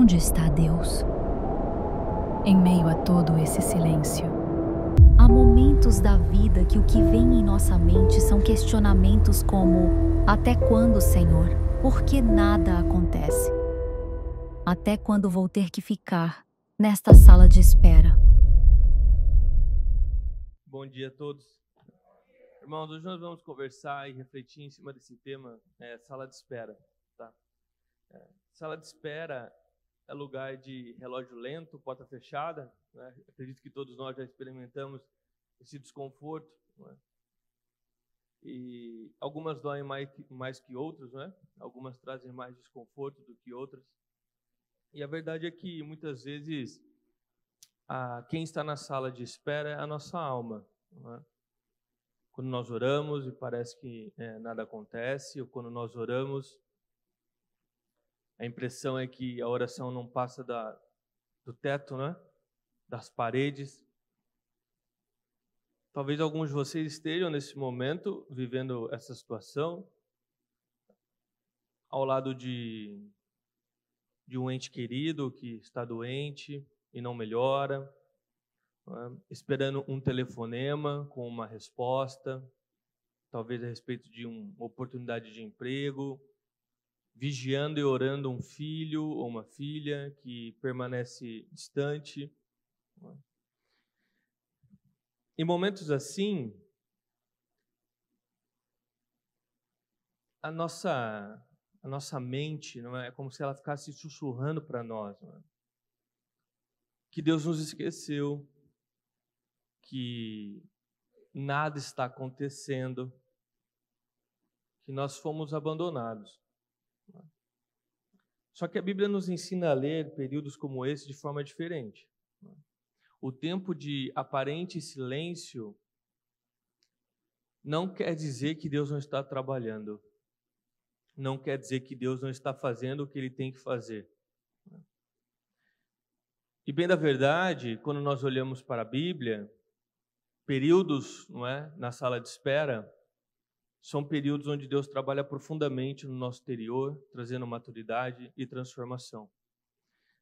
Onde está Deus? Em meio a todo esse silêncio, há momentos da vida que o que vem em nossa mente são questionamentos como: até quando, Senhor? Por que nada acontece? Até quando vou ter que ficar nesta sala de espera? Bom dia a todos. Irmãos, hoje nós vamos conversar e refletir em cima desse tema, sala de espera. Tá? Sala de espera é lugar de relógio lento, porta fechada. Né? Acredito que todos nós já experimentamos esse desconforto. Né? E algumas doem mais que outras, né? Algumas trazem mais desconforto do que outras. E a verdade é que muitas vezes quem está na sala de espera é a nossa alma. Né? Quando nós oramos e parece que nada acontece, ou quando nós oramos, a impressão é que a oração não passa do teto, né? Das paredes. Talvez alguns de vocês estejam nesse momento vivendo essa situação, ao lado de um ente querido que está doente e não melhora, né? Esperando um telefonema com uma resposta, talvez a respeito de uma oportunidade de emprego, vigiando e orando um filho ou uma filha que permanece distante. Em momentos assim, a nossa mente, não é como se ela ficasse sussurrando para nós, não é? Que Deus nos esqueceu, que nada está acontecendo, que nós fomos abandonados. Só que a Bíblia nos ensina a ler períodos como esse de forma diferente. O tempo de aparente silêncio não quer dizer que Deus não está trabalhando. Não quer dizer que Deus não está fazendo o que Ele tem que fazer. E bem da verdade, quando nós olhamos para a Bíblia, períodos, não é, na sala de espera, são períodos onde Deus trabalha profundamente no nosso interior, trazendo maturidade e transformação.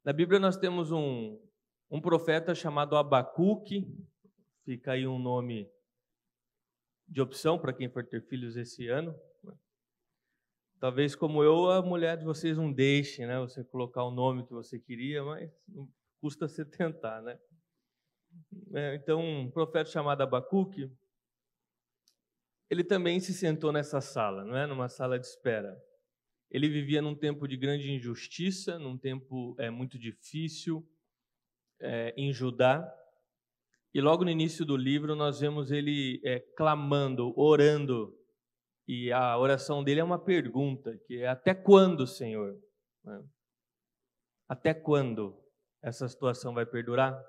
Na Bíblia nós temos um profeta chamado Abacuque, fica aí um nome de opção para quem for ter filhos esse ano. Talvez como eu, a mulher de vocês não deixe, né, você colocar o nome que você queria, mas não custa você tentar, né? Então, um profeta chamado Abacuque, ele também se sentou nessa sala, não é? Numa sala de espera. Ele vivia num tempo de grande injustiça, num tempo muito difícil em Judá. E logo no início do livro nós vemos ele clamando, orando. E a oração dele é uma pergunta, que é: até quando, Senhor? Né? Até quando essa situação vai perdurar?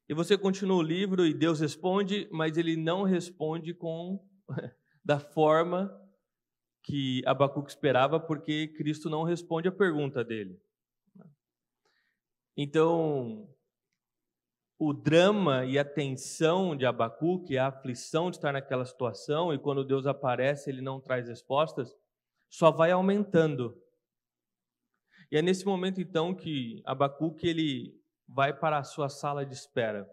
E você continua o livro e Deus responde, mas ele não responde da forma que Abacuque esperava, porque Cristo não responde a pergunta dele. Então, o drama e a tensão de Abacuque, a aflição de estar naquela situação, e quando Deus aparece, ele não traz respostas, só vai aumentando. E é nesse momento, então, que Abacuque ele vai para a sua sala de espera.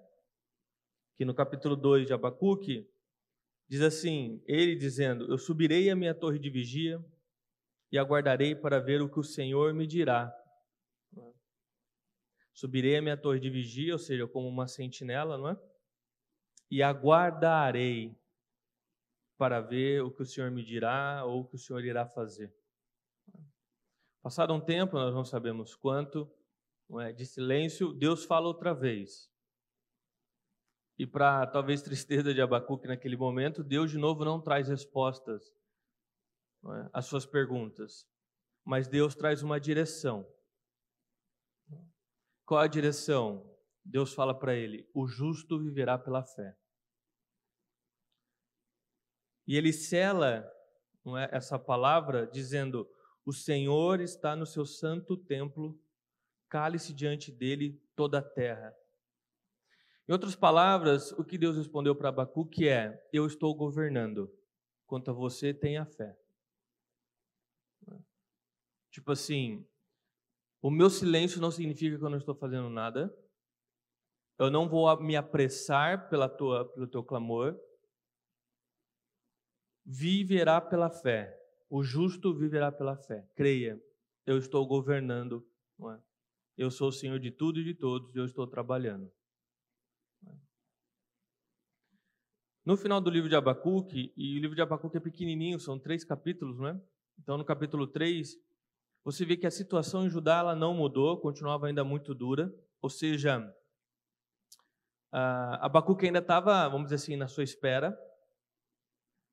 Que no capítulo 2 de Abacuque, diz assim, ele dizendo: eu subirei à minha torre de vigia e aguardarei para ver o que o Senhor me dirá. Subirei à minha torre de vigia, ou seja, como uma sentinela, não é? E aguardarei para ver o que o Senhor me dirá ou o que o Senhor irá fazer. Passado um tempo, nós não sabemos quanto, não é, de silêncio, Deus fala outra vez. E para talvez tristeza de Abacuque naquele momento, Deus de novo não traz respostas, não é, às suas perguntas, mas Deus traz uma direção. Qual a direção? Deus fala para ele: o justo viverá pela fé. E ele sela, não é, essa palavra dizendo: o Senhor está no seu santo templo, cale-se diante dele toda a terra. Em outras palavras, o que Deus respondeu para Abacuque é: eu estou governando, quanto a você, tenha fé. Tipo assim, O meu silêncio não significa que eu não estou fazendo nada. Eu não vou me apressar pelo teu clamor. Viverá pela fé. O justo viverá pela fé. Creia, eu estou governando, não é? Eu sou o Senhor de tudo e de todos, e eu estou trabalhando. No final do livro de Abacuque, e o livro de Abacuque é pequenininho, são 3 capítulos, não é? Então, no capítulo 3, você vê que a situação em Judá ela não mudou, continuava ainda muito dura, ou seja, Abacuque ainda estava, vamos dizer assim, na sua espera,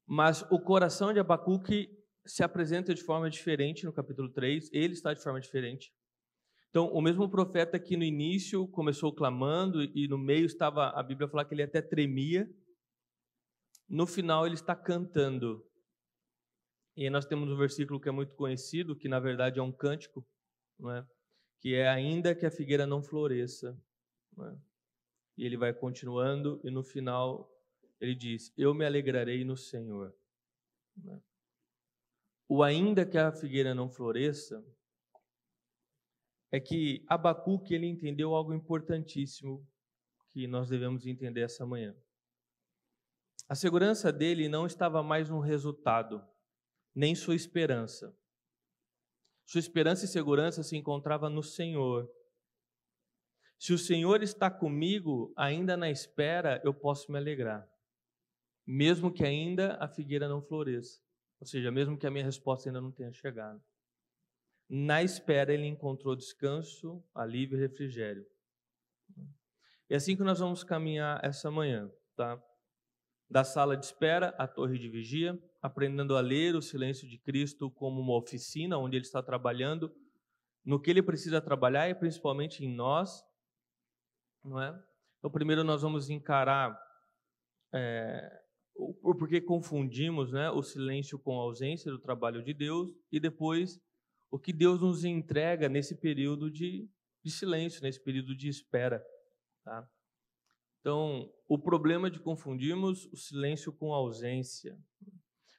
mas o coração de Abacuque se apresenta de forma diferente no capítulo 3, ele está de forma diferente. Então, o mesmo profeta que no início começou clamando e no meio estava, a Bíblia fala que ele até tremia, no final ele está cantando. E aí nós temos um versículo que é muito conhecido, que na verdade é um cântico, não é? Que é ainda que a figueira não floresça. Não é? E ele vai continuando e no final ele diz, eu me alegrarei no Senhor. Não é? O ainda que a figueira não floresça é que Abacuque ele entendeu algo importantíssimo que nós devemos entender essa manhã. A segurança dele não estava mais no resultado, nem sua esperança. Sua esperança e segurança se encontrava no Senhor. Se o Senhor está comigo, ainda na espera, eu posso me alegrar. Mesmo que ainda a figueira não floresça. Ou seja, mesmo que a minha resposta ainda não tenha chegado. Na espera, ele encontrou descanso, alívio e refrigério. É assim que nós vamos caminhar essa manhã, tá? Da sala de espera à torre de vigia, aprendendo a ler o silêncio de Cristo como uma oficina onde Ele está trabalhando, no que Ele precisa trabalhar e principalmente em nós, não é? Então, primeiro nós vamos encarar o porquê confundimos, né, o silêncio com a ausência do trabalho de Deus e depois o que Deus nos entrega nesse período de silêncio, nesse período de espera, tá? Então, o problema de confundirmos o silêncio com a ausência.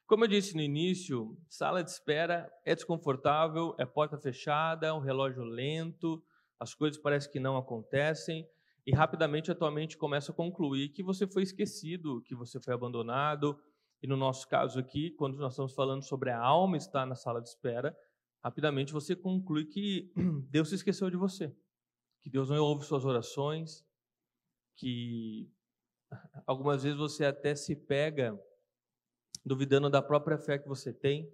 Como eu disse no início, sala de espera é desconfortável, é porta fechada, é um relógio lento, as coisas parecem que não acontecem e rapidamente a tua mente começa a concluir que você foi esquecido, que você foi abandonado. E no nosso caso aqui, quando nós estamos falando sobre a alma estar na sala de espera, rapidamente você conclui que Deus se esqueceu de você, que Deus não ouve suas orações, que algumas vezes você até se pega duvidando da própria fé que você tem.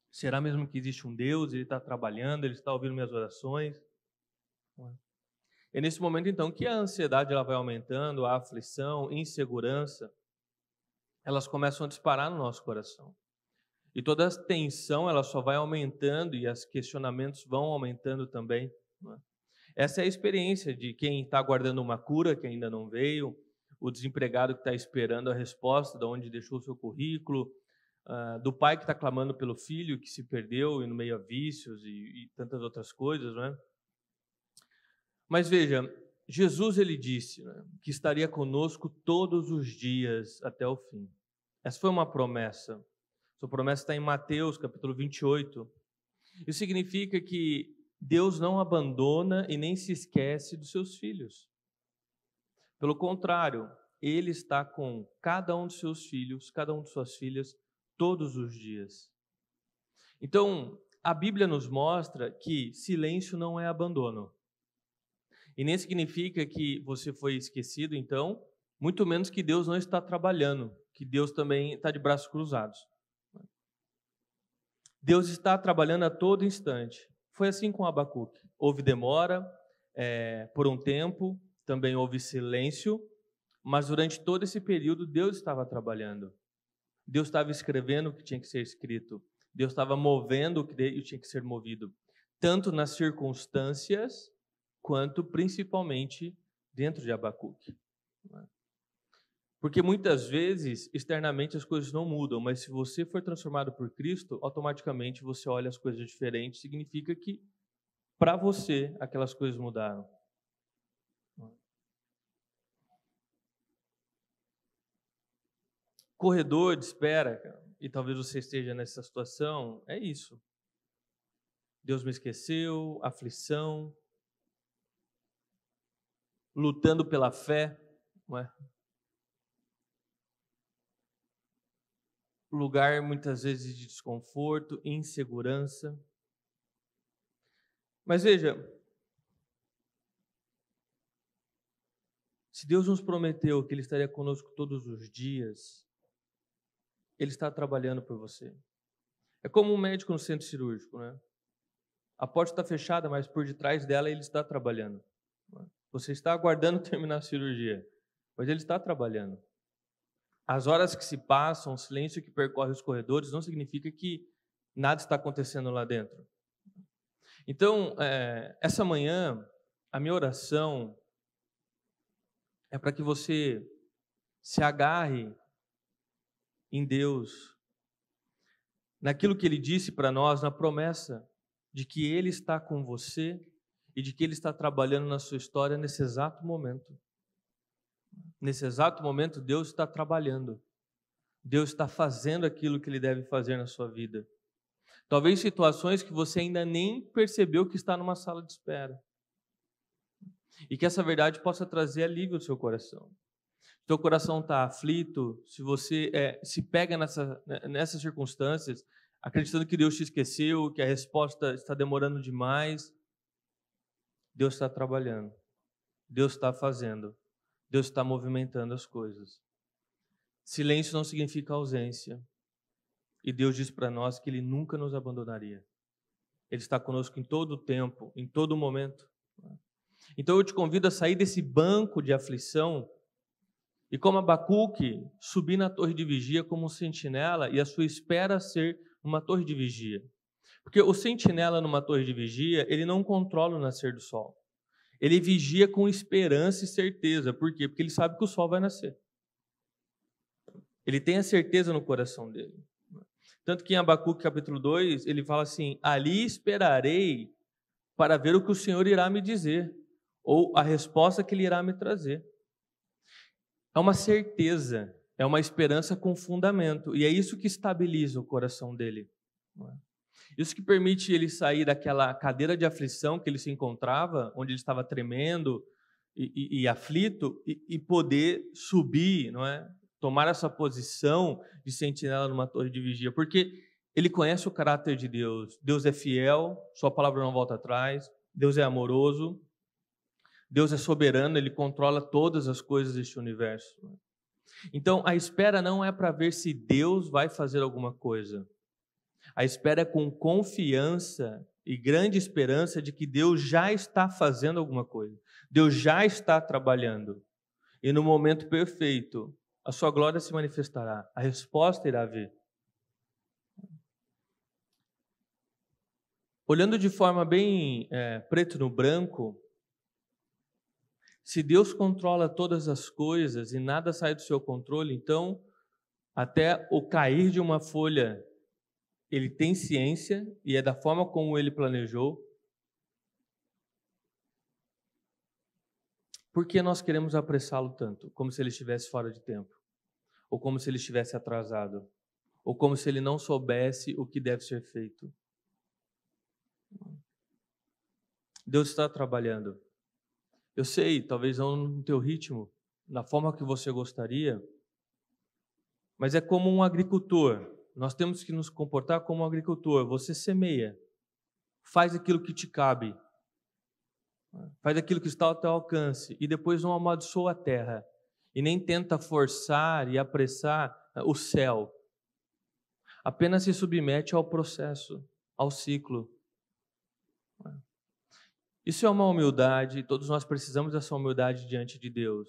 Será mesmo que existe um Deus? Ele está trabalhando, Ele está ouvindo minhas orações? É nesse momento, então, que a ansiedade ela vai aumentando, a aflição, insegurança, elas começam a disparar no nosso coração. E toda a tensão ela só vai aumentando e os questionamentos vão aumentando também. Essa é a experiência de quem está aguardando uma cura que ainda não veio, o desempregado que está esperando a resposta de onde deixou o seu currículo, do pai que está clamando pelo filho que se perdeu e no meio a vícios e tantas outras coisas, não é? Mas veja, Jesus ele disse, né, que estaria conosco todos os dias até o fim. Essa foi uma promessa. Sua promessa está em Mateus, capítulo 28. Isso significa que Deus não abandona e nem se esquece dos seus filhos. Pelo contrário, Ele está com cada um dos seus filhos, cada um de suas filhas, todos os dias. Então, a Bíblia nos mostra que silêncio não é abandono. E nem significa que você foi esquecido, então, muito menos que Deus não está trabalhando, que Deus também está de braços cruzados. Deus está trabalhando a todo instante. Foi assim com Abacuque. Houve demora por um tempo, também houve silêncio, mas durante todo esse período Deus estava trabalhando. Deus estava escrevendo o que tinha que ser escrito. Deus estava movendo o que tinha que ser movido. Tanto nas circunstâncias, quanto principalmente dentro de Abacuque. Porque muitas vezes, externamente, as coisas não mudam, mas se você for transformado por Cristo, automaticamente você olha as coisas diferentes, significa que, para você, aquelas coisas mudaram. Corredor de espera, e talvez você esteja nessa situação, é isso. Deus me esqueceu, aflição, lutando pela fé, não é? Lugar muitas vezes de desconforto, insegurança. Mas veja, se Deus nos prometeu que Ele estaria conosco todos os dias, Ele está trabalhando por você. É como um médico no centro cirúrgico, né? A porta está fechada, mas por detrás dela Ele está trabalhando. Você está aguardando terminar a cirurgia, mas Ele está trabalhando. As horas que se passam, o silêncio que percorre os corredores, não significa que nada está acontecendo lá dentro. Então, essa manhã, a minha oração é para que você se agarre em Deus, naquilo que Ele disse para nós, na promessa de que Ele está com você e de que Ele está trabalhando na sua história nesse exato momento. Nesse exato momento, Deus está trabalhando. Deus está fazendo aquilo que Ele deve fazer na sua vida. Talvez situações que você ainda nem percebeu que está numa sala de espera. E que essa verdade possa trazer alívio ao seu coração. Se o seu coração está aflito, se você se pega nessas circunstâncias, acreditando que Deus te esqueceu, que a resposta está demorando demais, Deus está trabalhando. Deus está fazendo. Deus está movimentando as coisas. Silêncio não significa ausência. E Deus diz para nós que Ele nunca nos abandonaria. Ele está conosco em todo o tempo, em todo o momento. Então eu te convido a sair desse banco de aflição e, como Abacuque, subir na torre de vigia como um sentinela e a sua espera ser uma torre de vigia. Porque o sentinela numa torre de vigia, ele não controla o nascer do sol. Ele vigia com esperança e certeza. Por quê? Porque ele sabe que o sol vai nascer. Ele tem a certeza no coração dele. Tanto que em Abacuque capítulo 2, ele fala assim: ali esperarei para ver o que o Senhor irá me dizer, ou a resposta que Ele irá me trazer. É uma certeza, é uma esperança com fundamento, e é isso que estabiliza o coração dele. Isso que permite ele sair daquela cadeira de aflição que ele se encontrava, onde ele estava tremendo e aflito, e poder subir, não é? Tomar essa posição de sentinela numa torre de vigia, porque ele conhece o caráter de Deus. Deus é fiel, sua palavra não volta atrás, Deus é amoroso, Deus é soberano, Ele controla todas as coisas deste universo. Então, a espera não é para ver se Deus vai fazer alguma coisa. A espera é com confiança e grande esperança de que Deus já está fazendo alguma coisa. Deus já está trabalhando. E no momento perfeito, a sua glória se manifestará. A resposta irá vir. Olhando de forma bem preto no branco, se Deus controla todas as coisas e nada sai do seu controle, então até o cair de uma folha, Ele tem ciência e é da forma como Ele planejou. Por que nós queremos apressá-lo tanto? Como se Ele estivesse fora de tempo, ou como se Ele estivesse atrasado, ou como se Ele não soubesse o que deve ser feito. Deus está trabalhando. Eu sei, talvez não no teu ritmo, na forma que você gostaria, mas é como um agricultor. Nós temos que nos comportar como um agricultor. Você semeia, faz aquilo que te cabe, faz aquilo que está ao teu alcance e depois não amaldiçoa a terra e nem tenta forçar e apressar o céu. Apenas se submete ao processo, ao ciclo. Isso é uma humildade, todos nós precisamos dessa humildade diante de Deus.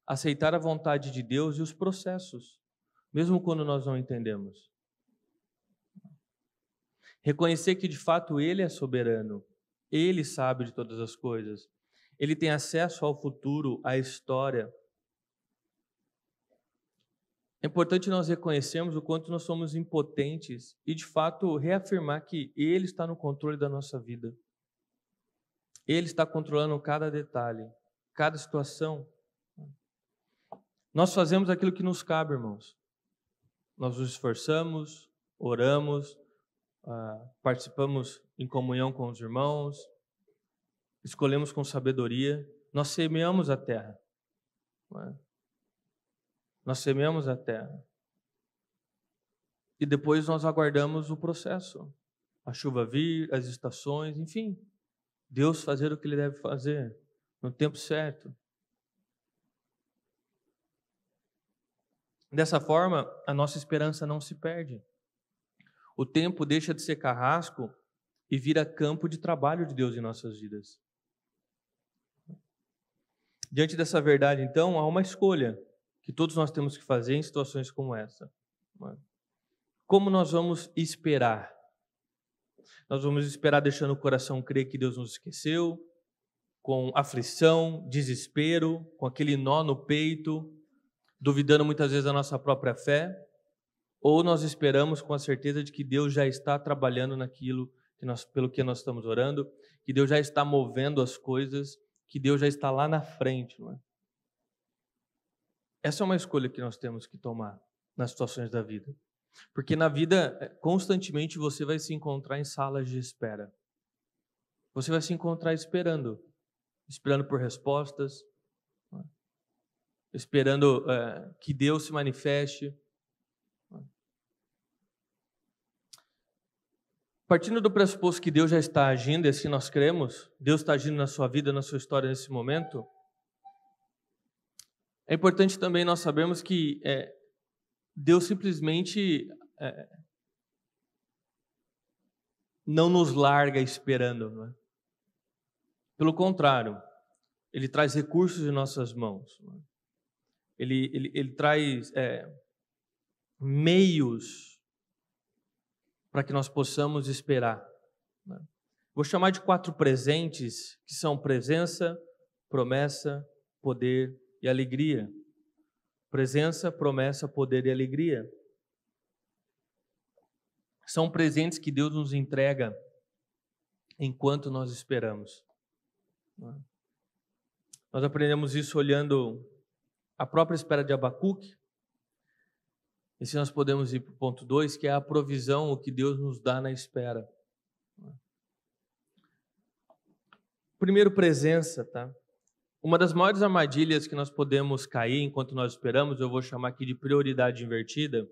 Aceitar a vontade de Deus e os processos, mesmo quando nós não entendemos. Reconhecer que de fato Ele é soberano, Ele sabe de todas as coisas, Ele tem acesso ao futuro, à história. É importante nós reconhecermos o quanto nós somos impotentes e de fato reafirmar que Ele está no controle da nossa vida. Ele está controlando cada detalhe, cada situação. Nós fazemos aquilo que nos cabe, irmãos. Nós nos esforçamos, oramos, participamos em comunhão com os irmãos, escolhemos com sabedoria, nós semeamos a terra. Não é? Nós semeamos a terra. E depois nós aguardamos o processo. A chuva vir, as estações, enfim. Deus fazer o que Ele deve fazer, no tempo certo. Dessa forma, a nossa esperança não se perde. O tempo deixa de ser carrasco e vira campo de trabalho de Deus em nossas vidas. Diante dessa verdade, então, há uma escolha que todos nós temos que fazer em situações como essa. Como nós vamos esperar? Nós vamos esperar deixando o coração crer que Deus nos esqueceu, com aflição, desespero, com aquele nó no peito, duvidando muitas vezes da nossa própria fé, ou nós esperamos com a certeza de que Deus já está trabalhando naquilo pelo que nós estamos orando, que Deus já está movendo as coisas, que Deus já está lá na frente. Não é? Essa é uma escolha que nós temos que tomar nas situações da vida. Porque na vida, constantemente você vai se encontrar em salas de espera. Você vai se encontrar esperando por respostas, esperando que Deus se manifeste. Partindo do pressuposto que Deus já está agindo, e assim nós cremos, Deus está agindo na sua vida, na sua história nesse momento, é importante também nós sabermos que Deus simplesmente não nos larga esperando. Não é? Pelo contrário, Ele traz recursos em nossas mãos. Não é? Ele traz meios para que nós possamos esperar. Não é? Vou chamar de 4 presentes, que são presença, promessa, poder e alegria. Presença, promessa, poder e alegria. São presentes que Deus nos entrega enquanto nós esperamos. Nós aprendemos isso olhando a própria espera de Abacuque. E se nós podemos ir para o ponto 2, que é a provisão, o que Deus nos dá na espera. Primeiro, presença, tá? Uma das maiores armadilhas que nós podemos cair enquanto nós esperamos, eu vou chamar aqui de prioridade invertida,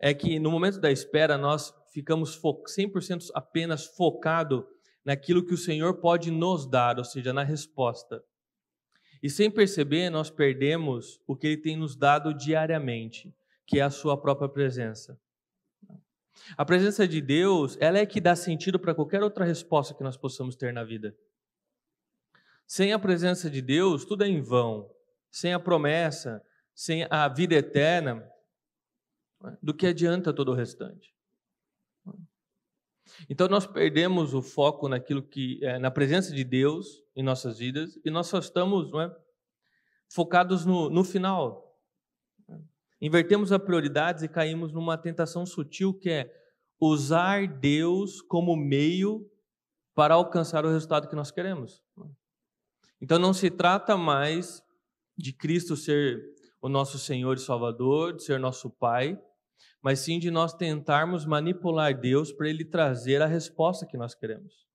é que no momento da espera nós ficamos 100% apenas focado naquilo que o Senhor pode nos dar, ou seja, na resposta. E sem perceber, nós perdemos o que Ele tem nos dado diariamente, que é a sua própria presença. A presença de Deus, ela é que dá sentido para qualquer outra resposta que nós possamos ter na vida. Sem a presença de Deus, tudo é em vão. Sem a promessa, sem a vida eterna, do que adianta todo o restante? Então nós perdemos o foco naquilo que na presença de Deus em nossas vidas e nós só estamos focados no final. Invertemos as prioridades e caímos numa tentação sutil que é usar Deus como meio para alcançar o resultado que nós queremos. Então não se trata mais de Cristo ser o nosso Senhor e Salvador, de ser nosso Pai, mas sim de nós tentarmos manipular Deus para Ele trazer a resposta que nós queremos.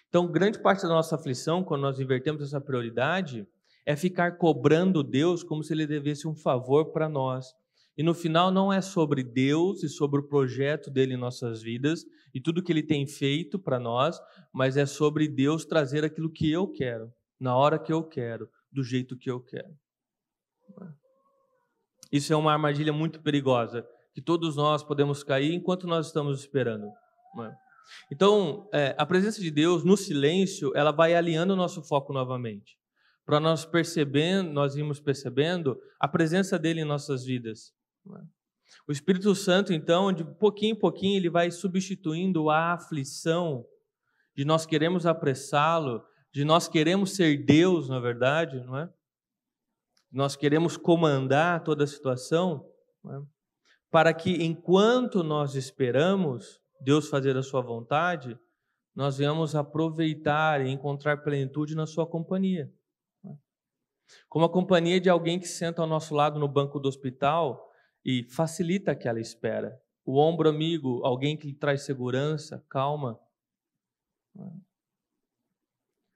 Então, grande parte da nossa aflição, quando nós invertemos essa prioridade, é ficar cobrando Deus como se Ele devesse um favor para nós. E no final não é sobre Deus e sobre o projeto dele em nossas vidas e tudo que Ele tem feito para nós, mas é sobre Deus trazer aquilo que eu quero, na hora que eu quero, do jeito que eu quero. Isso é uma armadilha muito perigosa, que todos nós podemos cair enquanto nós estamos esperando. Então, a presença de Deus no silêncio, ela vai alinhando o nosso foco novamente. Para nós irmos percebendo a presença dele em nossas vidas. O Espírito Santo, então, de pouquinho em pouquinho, ele vai substituindo a aflição de nós queremos apressá-lo, de nós queremos ser Deus, na verdade, não é? Nós queremos comandar toda a situação, não é? Para que, enquanto nós esperamos Deus fazer a sua vontade, nós venhamos aproveitar e encontrar plenitude na sua companhia. Como a companhia de alguém que senta ao nosso lado no banco do hospital e facilita aquela espera. o ombro amigo, alguém que lhe traz segurança, calma.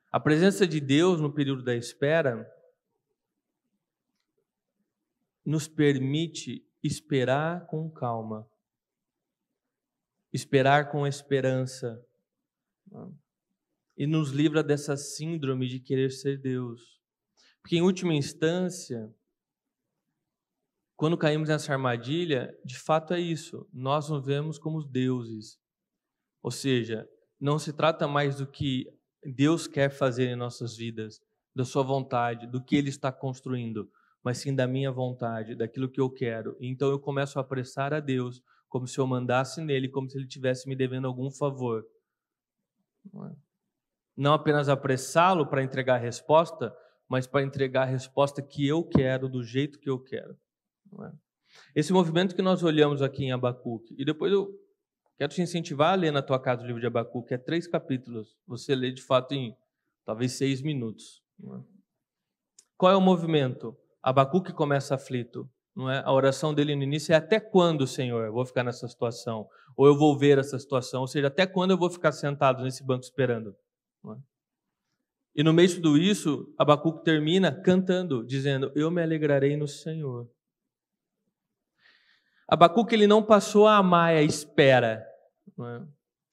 A presença de Deus no período da espera nos permite esperar com calma, esperar com esperança, e nos livra dessa síndrome de querer ser Deus. Porque, em última instância, quando caímos nessa armadilha, de fato é isso, nós nos vemos como deuses. Ou seja, não se trata mais do que Deus quer fazer em nossas vidas, da sua vontade, do que Ele está construindo, mas sim da minha vontade, daquilo que eu quero. Então eu começo a apressar a Deus, como se eu mandasse nele, como se Ele estivesse me devendo algum favor. Não apenas apressá-lo para entregar a resposta, mas para entregar a resposta que eu quero, do jeito que eu quero. Esse movimento que nós olhamos aqui em Abacuque, e depois eu quero te incentivar a ler na tua casa o livro de Abacuque, é 3 capítulos, você lê de fato em talvez 6 minutos. Qual é o movimento? Abacuque começa aflito, não é? A oração dele no início é: até quando, Senhor, eu vou ficar nessa situação? Ou eu vou ver essa situação? Ou seja, até quando eu vou ficar sentado nesse banco esperando? Não é? E no meio de tudo isso, Abacuque termina cantando, dizendo: eu me alegrarei no Senhor. Abacuque, ele não passou a amar a espera, não é?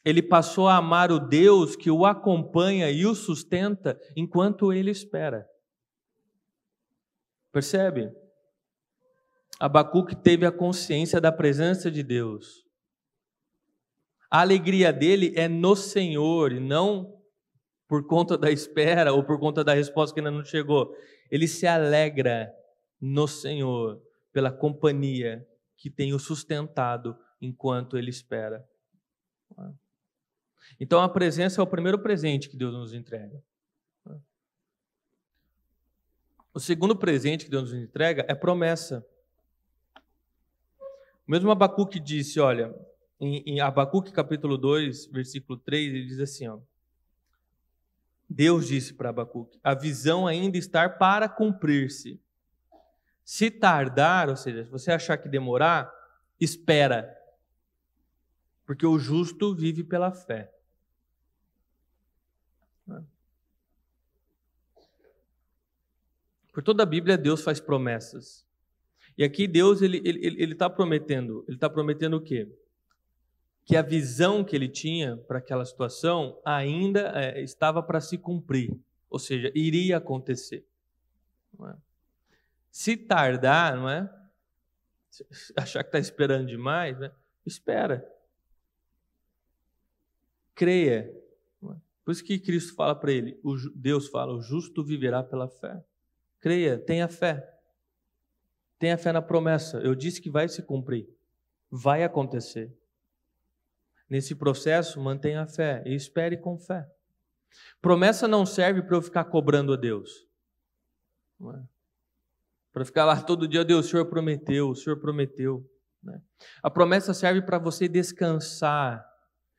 Ele passou a amar o Deus que o acompanha e o sustenta enquanto ele espera. Percebe? Abacuque teve a consciência da presença de Deus. A alegria dele é no Senhor e não por conta da espera ou por conta da resposta que ainda não chegou. Ele se alegra no Senhor pela companhia que tem o sustentado enquanto ele espera. Então a presença é o primeiro presente que Deus nos entrega. O segundo presente que Deus nos entrega é promessa. O mesmo Abacuque disse, olha, em Abacuque capítulo 2, versículo 3, ele diz assim, ó, Deus disse para Abacuque: a visão ainda está para cumprir-se. Se tardar, ou seja, se você achar que demorar, espera, porque o justo vive pela fé. Por toda a Bíblia, Deus faz promessas. E aqui Deus ele está prometendo. Ele está prometendo o quê? Que a visão que ele tinha para aquela situação ainda estava para se cumprir. Ou seja, iria acontecer. Não é? Se tardar, não é? Se achar que está esperando demais, né? Espera. Creia. Não é? Por isso que Cristo fala para ele, Deus fala, o justo viverá pela fé. Creia, tenha fé. Tenha fé na promessa. Eu disse que vai se cumprir. Vai acontecer. Nesse processo, mantenha a fé e espere com fé. Promessa não serve para eu ficar cobrando a Deus. Não é? Para ficar lá todo dia, Deus, o Senhor prometeu, o Senhor prometeu. Né? A promessa serve para você descansar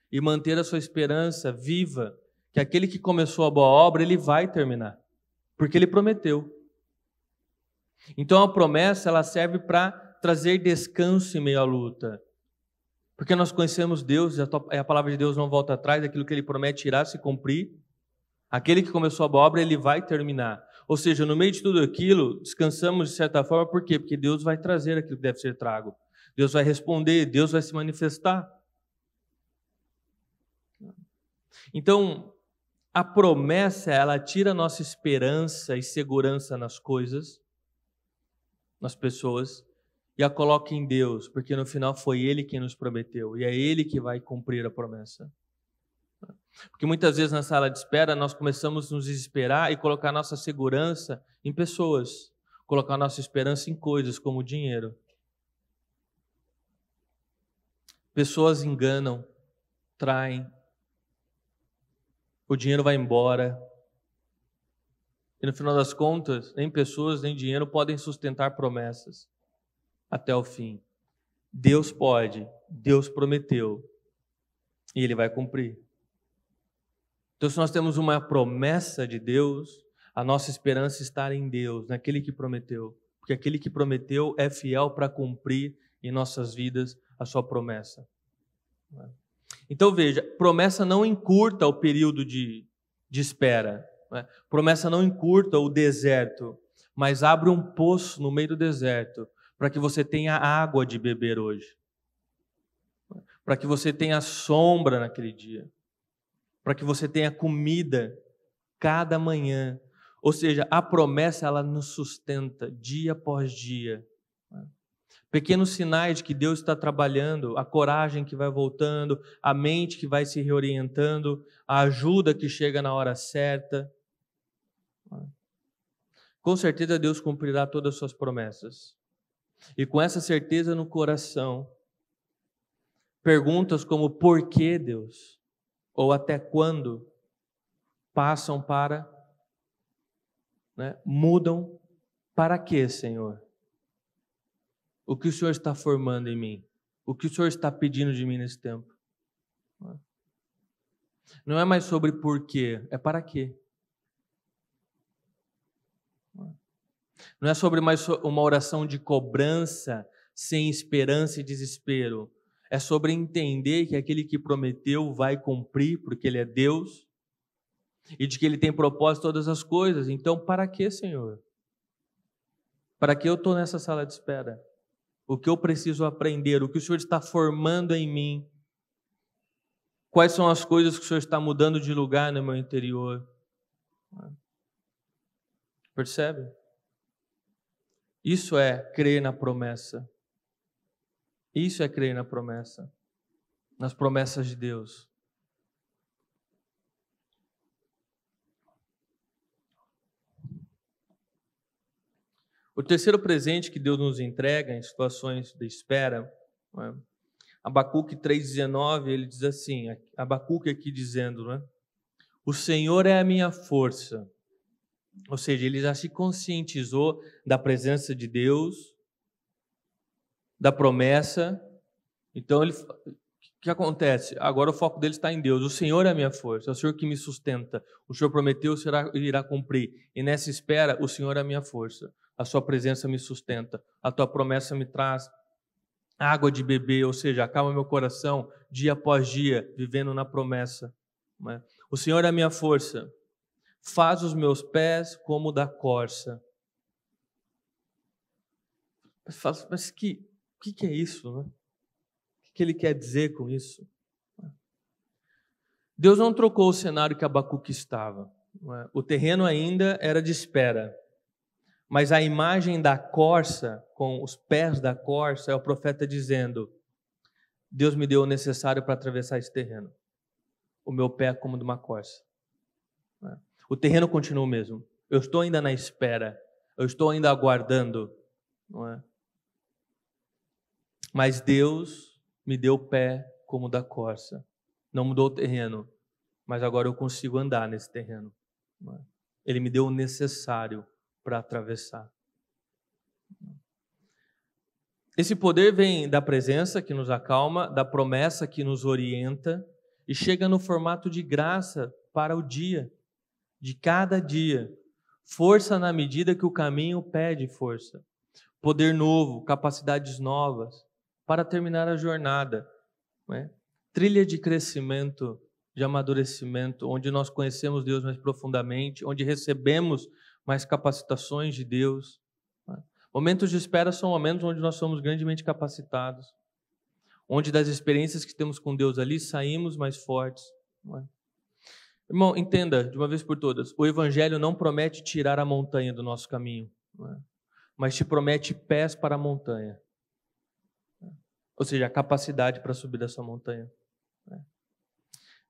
e manter a sua esperança viva, que aquele que começou a boa obra, ele vai terminar, porque ele prometeu. Então a promessa, ela serve para trazer descanso em meio à luta, porque nós conhecemos Deus, e a palavra de Deus não volta atrás, aquilo que ele promete irá se cumprir. Aquele que começou a boa obra, ele vai terminar. Ou seja, no meio de tudo aquilo, descansamos de certa forma, por quê? Porque Deus vai trazer aquilo que deve ser trago. Deus vai responder, Deus vai se manifestar. Então, a promessa, ela tira a nossa esperança e segurança nas coisas, nas pessoas, e a coloca em Deus, porque no final foi Ele quem nos prometeu, e é Ele que vai cumprir a promessa. Porque muitas vezes na sala de espera nós começamos a nos desesperar e colocar nossa segurança em pessoas, colocar nossa esperança em coisas como dinheiro. Pessoas enganam, traem, o dinheiro vai embora. E no final das contas, nem pessoas nem dinheiro podem sustentar promessas até o fim. Deus pode, Deus prometeu e Ele vai cumprir. Então, se nós temos uma promessa de Deus, a nossa esperança está em Deus, naquele que prometeu. Porque aquele que prometeu é fiel para cumprir em nossas vidas a sua promessa. Então veja, promessa não encurta o período de espera. Promessa não encurta o deserto, mas abre um poço no meio do deserto para que você tenha água de beber hoje. Para que você tenha sombra naquele dia. Para que você tenha comida cada manhã. Ou seja, a promessa ela nos sustenta dia após dia. Pequenos sinais de que Deus está trabalhando, a coragem que vai voltando, a mente que vai se reorientando, a ajuda que chega na hora certa. Com certeza Deus cumprirá todas as suas promessas. E com essa certeza no coração, perguntas como por que Deus? Ou até quando? Passam para, mudam para quê, Senhor? O que o Senhor está formando em mim? O que o Senhor está pedindo de mim nesse tempo? Não é mais sobre porquê, é para quê. Não é sobre mais uma oração de cobrança, sem esperança e desespero. É sobre entender que aquele que prometeu vai cumprir, porque Ele é Deus, e de que Ele tem propósito todas as coisas. Então, para quê, Senhor? Para que eu estou nessa sala de espera? O que eu preciso aprender? O que o Senhor está formando em mim? Quais são as coisas que o Senhor está mudando de lugar no meu interior? Percebe? Isso é crer na promessa. Isso é crer na promessa. Nas promessas de Deus. O terceiro presente que Deus nos entrega em situações de espera, Abacuque 3,19, ele diz assim, Abacuque aqui dizendo, o Senhor é a minha força. Ou seja, ele já se conscientizou da presença de Deus, da promessa. Então, o que acontece? Agora o foco dele está em Deus. O Senhor é a minha força, é o Senhor que me sustenta. O Senhor prometeu, o Senhor irá cumprir. E nessa espera, o Senhor é a minha força. A sua presença me sustenta. A tua promessa me traz água de beber, ou seja, acalma meu coração dia após dia, vivendo na promessa. O Senhor é a minha força. Faz os meus pés como da corça. Mas que é isso? O que ele quer dizer com isso? Deus não trocou o cenário que Abacuque estava. O terreno ainda era de espera. Mas a imagem da corça, com os pés da corça, é o profeta dizendo: Deus me deu o necessário para atravessar esse terreno. O meu pé é como de uma corça. O terreno continua o mesmo. Eu estou ainda na espera. Eu estou ainda aguardando. Não é? Mas Deus me deu o pé como da corça. Não mudou o terreno, mas agora eu consigo andar nesse terreno. Não é? Ele me deu o necessário para atravessar. Esse poder vem da presença que nos acalma, da promessa que nos orienta e chega no formato de graça para o dia, de cada dia. Força na medida que o caminho pede força. Poder novo, capacidades novas para terminar a jornada. Não é? Trilha de crescimento, de amadurecimento, onde nós conhecemos Deus mais profundamente, onde recebemos mais capacitações de Deus. Momentos de espera são momentos onde nós somos grandemente capacitados, onde das experiências que temos com Deus ali saímos mais fortes. Irmão, entenda de uma vez por todas, o Evangelho não promete tirar a montanha do nosso caminho, mas te promete pés para a montanha, ou seja, a capacidade para subir dessa montanha.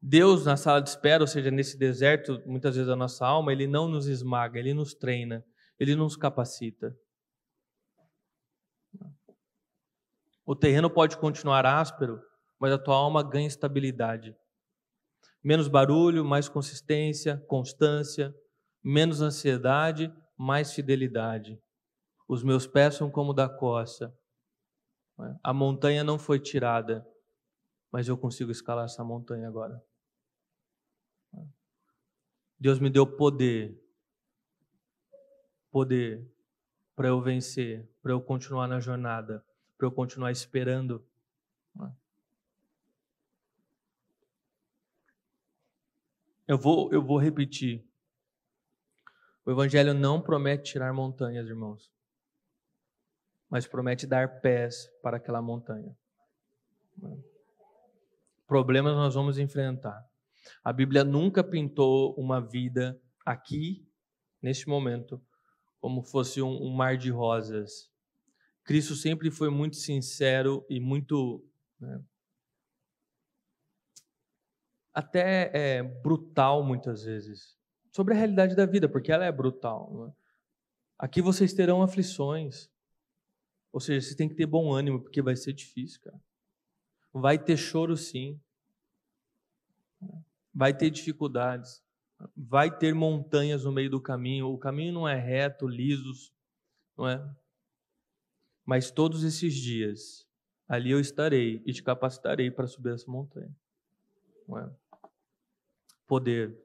Deus na sala de espera, ou seja, nesse deserto, muitas vezes a nossa alma, Ele não nos esmaga, Ele nos treina, Ele nos capacita. O terreno pode continuar áspero, mas a tua alma ganha estabilidade. Menos barulho, mais consistência, constância, menos ansiedade, mais fidelidade. Os meus pés são como da corça. A montanha não foi tirada, mas eu consigo escalar essa montanha agora. Deus me deu poder para eu vencer, para eu continuar na jornada, para eu continuar esperando. Eu vou repetir. O Evangelho não promete tirar montanhas, irmãos, mas promete dar pés para aquela montanha. Problemas nós vamos enfrentar. A Bíblia nunca pintou uma vida aqui, neste momento, como fosse um mar de rosas. Cristo sempre foi muito sincero e muito, até brutal muitas vezes, sobre a realidade da vida, porque ela é brutal. Aqui vocês terão aflições, ou seja, você tem que ter bom ânimo, porque vai ser difícil, cara. Vai ter choro, sim. Vai ter dificuldades. Vai ter montanhas no meio do caminho. O caminho não é reto, liso, não é? Mas todos esses dias, ali eu estarei e te capacitarei para subir essa montanha. Não é? Poder.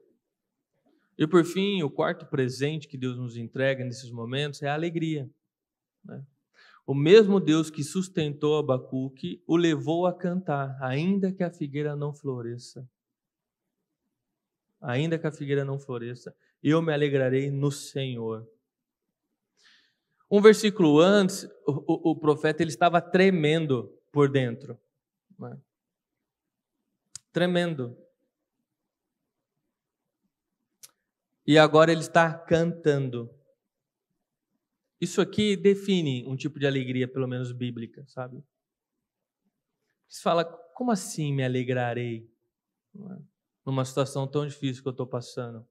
E por fim, o quarto presente que Deus nos entrega nesses momentos é a alegria. Né? O mesmo Deus que sustentou Abacuque o levou a cantar, ainda que a figueira não floresça. Ainda que a figueira não floresça, eu me alegrarei no Senhor. Um versículo antes, o profeta ele estava tremendo por dentro. Né? Tremendo. E agora ele está cantando. Isso aqui define um tipo de alegria, pelo menos bíblica, sabe? Você fala, como assim me alegrarei? Numa situação tão difícil que eu estou passando.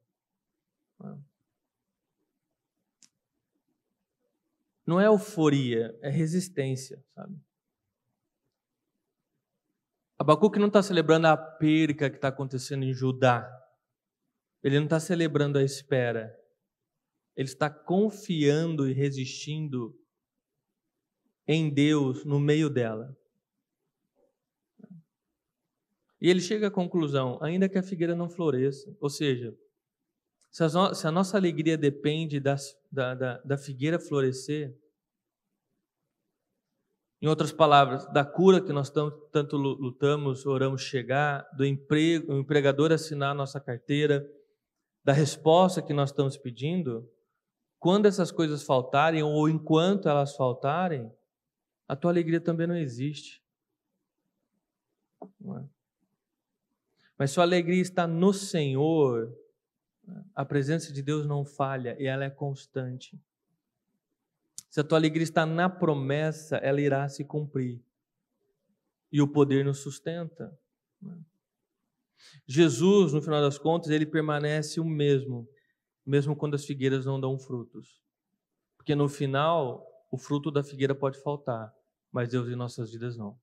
Não é euforia, é resistência, sabe? Abacuque não está celebrando a perca que está acontecendo em Judá. Ele não está celebrando a espera. Ele está confiando e resistindo em Deus no meio dela. E ele chega à conclusão, ainda que a figueira não floresça, ou seja, se a nossa alegria depende da figueira florescer, em outras palavras, da cura que nós tanto lutamos, oramos chegar, do emprego, o empregador assinar a nossa carteira, da resposta que nós estamos pedindo, quando essas coisas faltarem ou enquanto elas faltarem, a tua alegria também não existe. Não é? Mas se a alegria está no Senhor, a presença de Deus não falha e ela é constante. Se a tua alegria está na promessa, ela irá se cumprir. E o poder nos sustenta. Jesus, no final das contas, ele permanece o mesmo quando as figueiras não dão frutos. Porque no final, o fruto da figueira pode faltar, mas Deus em nossas vidas não.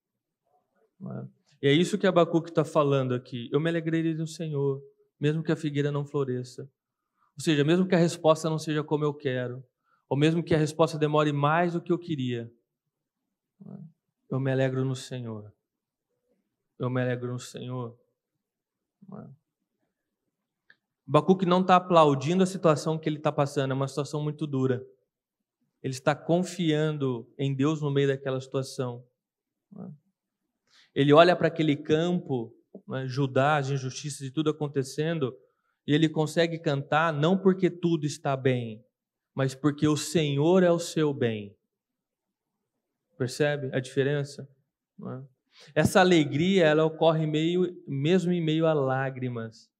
E é isso que Abacuque está falando aqui. Eu me alegrarei no Senhor, mesmo que a figueira não floresça. Ou seja, mesmo que a resposta não seja como eu quero, ou mesmo que a resposta demore mais do que eu queria, eu me alegro no Senhor. Eu me alegro no Senhor. Abacuque não está aplaudindo a situação que ele está passando, é uma situação muito dura. Ele está confiando em Deus no meio daquela situação. Ele olha para aquele campo, Judá, as injustiças e tudo acontecendo, e ele consegue cantar não porque tudo está bem, mas porque o Senhor é o seu bem. Percebe a diferença? Essa alegria, ela ocorre mesmo em meio a lágrimas.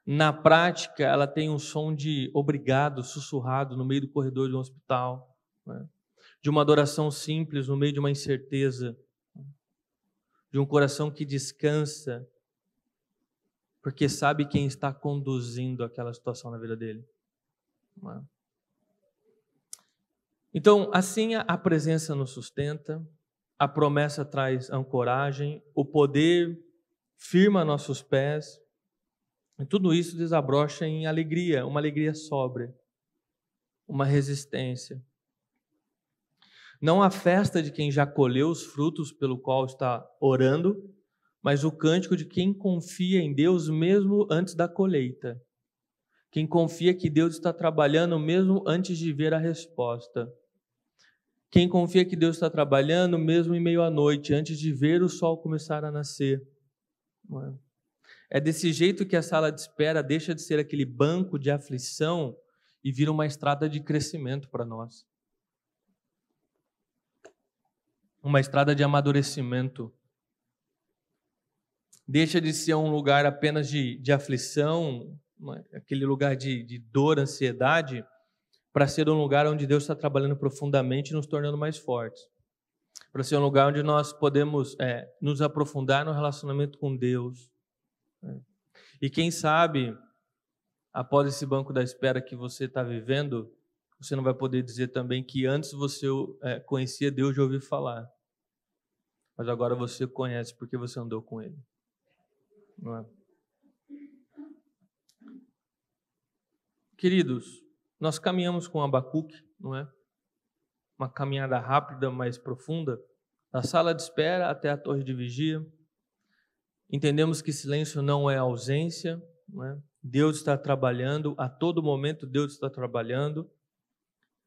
Na prática, ela tem um som de obrigado, sussurrado no meio do corredor de um hospital, de uma adoração simples no meio de uma incerteza, de um coração que descansa, porque sabe quem está conduzindo aquela situação na vida dele. Então, assim a presença nos sustenta, a promessa traz ancoragem, o poder firma nossos pés, e tudo isso desabrocha em alegria, uma alegria sóbria, uma resistência. Não a festa de quem já colheu os frutos pelo qual está orando, mas o cântico de quem confia em Deus mesmo antes da colheita. Quem confia que Deus está trabalhando mesmo antes de ver a resposta. Quem confia que Deus está trabalhando mesmo em meio à noite, antes de ver o sol começar a nascer. É desse jeito que a sala de espera deixa de ser aquele banco de aflição e vira uma estrada de crescimento para nós. Uma estrada de amadurecimento. Deixa de ser um lugar apenas de aflição, aquele lugar de dor, ansiedade, para ser um lugar onde Deus está trabalhando profundamente e nos tornando mais fortes. Para ser um lugar onde nós podemos nos aprofundar no relacionamento com Deus. E quem sabe, após esse banco da espera que você está vivendo, você não vai poder dizer também que antes você conhecia Deus de ouvir falar. Mas agora você conhece porque você andou com Ele. Não é? Queridos, nós caminhamos com Abacuque, não é? Uma caminhada rápida, mas profunda, da sala de espera até a torre de vigia. Entendemos que silêncio não é ausência, não é? Deus está trabalhando, a todo momento Deus está trabalhando.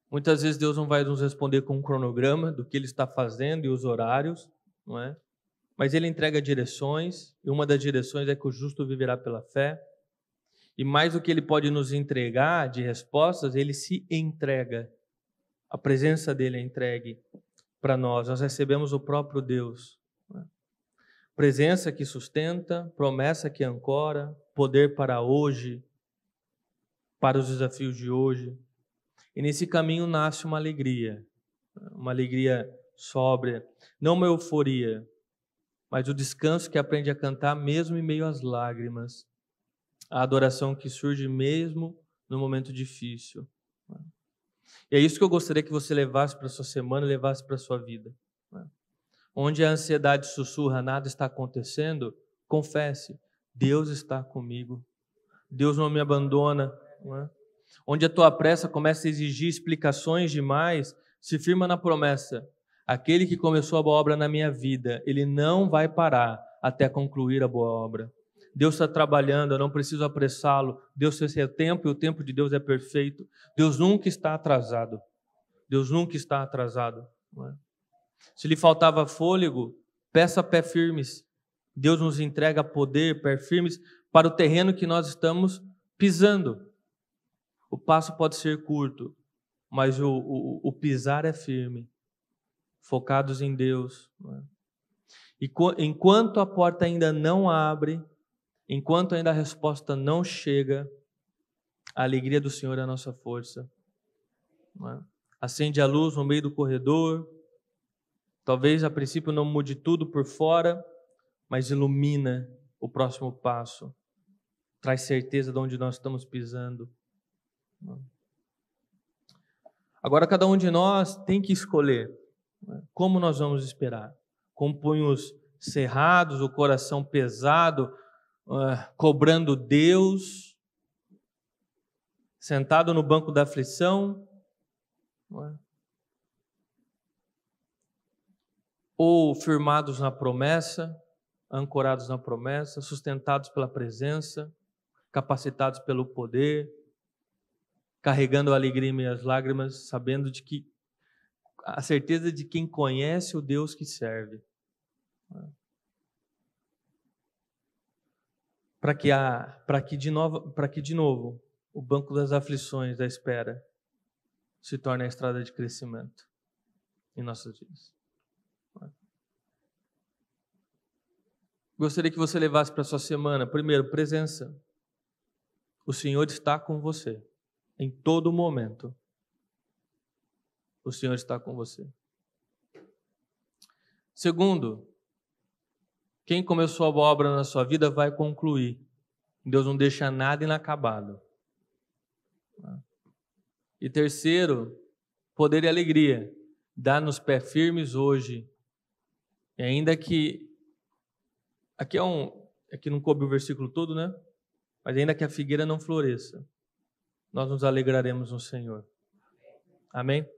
Muitas vezes Deus não vai nos responder com um cronograma do que Ele está fazendo e os horários, não é? Mas Ele entrega direções, e uma das direções é que o justo viverá pela fé. E mais do que Ele pode nos entregar de respostas, Ele se entrega. A presença dEle é entregue para nós. Nós recebemos o próprio Deus. Presença que sustenta, promessa que ancora, poder para hoje, para os desafios de hoje. E nesse caminho nasce uma alegria sóbria, não uma euforia, mas o descanso que aprende a cantar mesmo em meio às lágrimas, a adoração que surge mesmo no momento difícil. E é isso que eu gostaria que você levasse para a sua semana, levasse para a sua vida. Onde a ansiedade sussurra, nada está acontecendo, confesse, Deus está comigo. Deus não me abandona. Não é? Onde a tua pressa começa a exigir explicações demais, se firma na promessa. Aquele que começou a boa obra na minha vida, ele não vai parar até concluir a boa obra. Deus está trabalhando, eu não preciso apressá-lo. Deus tem seu tempo e o tempo de Deus é perfeito. Deus nunca está atrasado. Deus nunca está atrasado. Não é? Se lhe faltava fôlego, peça pé firmes. Deus nos entrega poder, pé firmes, para o terreno que nós estamos pisando. O passo pode ser curto, mas o pisar é firme. Focados em Deus. E enquanto a porta ainda não abre, enquanto ainda a resposta não chega, a alegria do Senhor é a nossa força. Acende a luz no meio do corredor. Talvez a princípio não mude tudo por fora, mas ilumina o próximo passo. Traz certeza de onde nós estamos pisando. Agora cada um de nós tem que escolher como nós vamos esperar. Com punhos cerrados, o coração pesado, cobrando Deus, sentado no banco da aflição, ou firmados na promessa, ancorados na promessa, sustentados pela presença, capacitados pelo poder, carregando a alegria em minhas lágrimas, sabendo de que a certeza de quem conhece o Deus que serve. Para que de novo o banco das aflições, da espera, se torne a estrada de crescimento em nossas vidas. Gostaria que você levasse para a sua semana, primeiro, presença. O Senhor está com você em todo momento. O Senhor está com você. Segundo, quem começou a boa obra na sua vida vai concluir. Deus não deixa nada inacabado. E terceiro, poder e alegria. Dá-nos pé firmes hoje. E ainda que aqui não coube o versículo todo, né? Mas ainda que a figueira não floresça, nós nos alegraremos no Senhor. Amém?